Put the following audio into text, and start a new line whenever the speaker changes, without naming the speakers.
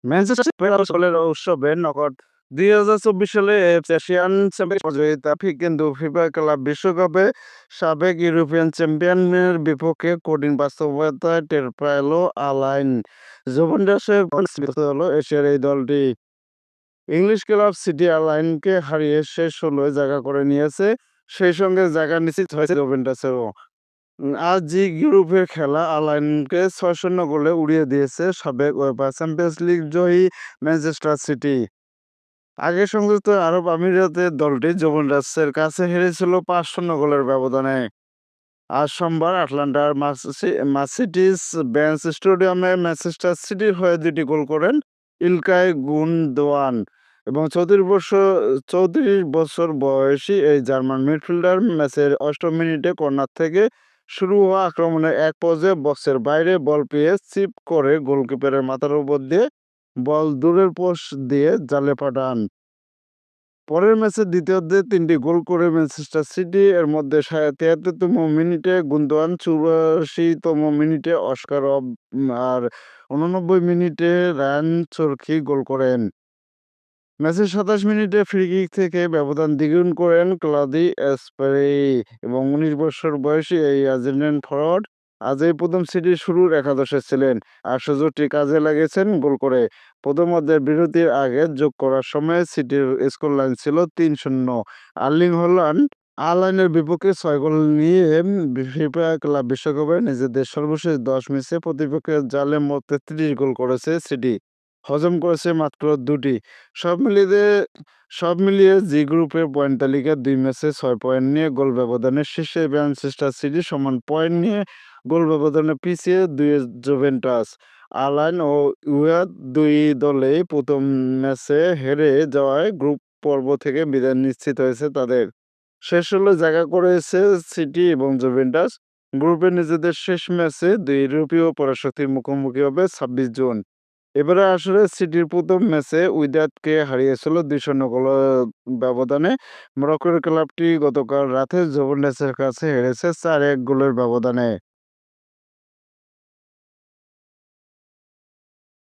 Manchester city দলের উৎসবে knockout ২০২৪ সালে এশিয়ান চ্যাম্পিয়নশিপ প্রতিযোগিতা কিন্তু ফিফা ক্লাব বিশ্বকাপে সাবেক ইউরোপিয়ান চ্যাম্পিয়নের বিপক্ষে কঠিন বাস্তবতায় টের পেল আলাইন জুভেন্টাসের হলো এশিয়ার এই দলটি। ইংলিশ ক্লাব সিটি আলাইনকে হারিয়ে শেষ ১৬ জায়গা করে নিয়েছে, সেই সঙ্গে জায়গা নিশ্চিত হয়েছে জুভেন্টাসেরও। আজ জি গ্রুপের খেলা আলাইনকে ৬-০ গোলে উড়িয়ে দিয়েছে সাবেক উয়েফা চ্যাম্পিয়নস লিগ জয়ী ম্যানচেস্টার সিটি। আগে সংযুক্ত আরব আমিরাতের দলটি জুভেন্টাসের কাছে হেরেছিল ৫-০ গোলের ব্যবধানে। আজ সোমবার আটলান্টার মার্সিডিজ বেঞ্চ স্টেডিয়ামে ম্যানচেস্টার সিটির হয়ে ২টি গোল করেন ইলকাই গুনদোয়ান এবং ৩৪ বছর বয়সী এই জার্মান মিডফিল্ডার ম্যাচের ৮ম মিনিটে কর্নার থেকে শুরু হওয়া আক্রমণের এক পর্যায়ে বক্সের বাইরে বল পেয়ে চিপ করে গোলকিপারের মাথার উপর দিয়ে বল দূরের পোস্ট দিয়ে জালে পাঠান। পরের ম্যাচে দ্বিতীয়ার্ধে ৩টি গোল করে ম্যানচেস্টার সিটি, এর মধ্যে ৭৩তম মিনিটে গুন্দোয়ান, ৮৪তম মিনিটে অস্কারভ আর ৮৯ মিনিটে রায়ান চরকি গোল করেন। ম্যাচের ২৭ মিনিটে ফ্রি-কিক থেকে ব্যবধান দ্বিগুণ করেন ক্লদি এসপারি এবং ১৯ বছর বয়সী এই আর্জেন্টাইন ফরোয়ার্ড আজ এই প্রথম সিটির শুরুর একাদশে ছিলেন আর সুযোগটি কাজে লাগিয়েছেন গোল করে। প্রথমার্ধের বিরতির আগে যোগ করার সময় সিটির স্কোরলাইন ছিল ৩-০। আর্লিং হল্যান্ড আয়ারল্যান্ডের বিপক্ষে ৬ গোল নিয়ে ফিফা ক্লাব বিশ্বকাপে নিজেদের সর্বশেষ ১০ ম্যাচে প্রতিপক্ষের জালে মোট ৩৩ গোল করেছে সিটি, হজম করেছে মাত্র ২টি। সব মিলিয়ে জি গ্রুপের পয়েন্ট তালিকায় ২ ম্যাচে ৬ পয়েন্ট নিয়ে গোল ব্যবধানে শীর্ষে ম্যানচেস্টার সিটি, সমান পয়েন্ট নিয়ে গোল ব্যবধানে পিছিয়ে জুভেন্টাস। আলাইন ও উয়াদ দুই দলেই প্রথম ম্যাচে হেরে যাওয়ায় গ্রুপ পর্ব থেকে বিদায় নিশ্চিত হয়েছে তাদের। শেষ ১৬ জায়গা করেছে সিটি এবং জুভেন্টাস। গ্রুপে নিজেদের শেষ ম্যাচে দুই ইউরোপীয় পরাশক্তির মুখোমুখি হবে ২৬ জুন। এবারে আসলে সিটির প্রথম ম্যাচে উইদাদকে হারিয়েছিল ২-০ গোলের ব্যবধানে। মরক্কোর ক্লাবটি গতকাল রাতে জুভেন্টাসের কাছে হেরেছে ৪-১ গোলের ব্যবধানে।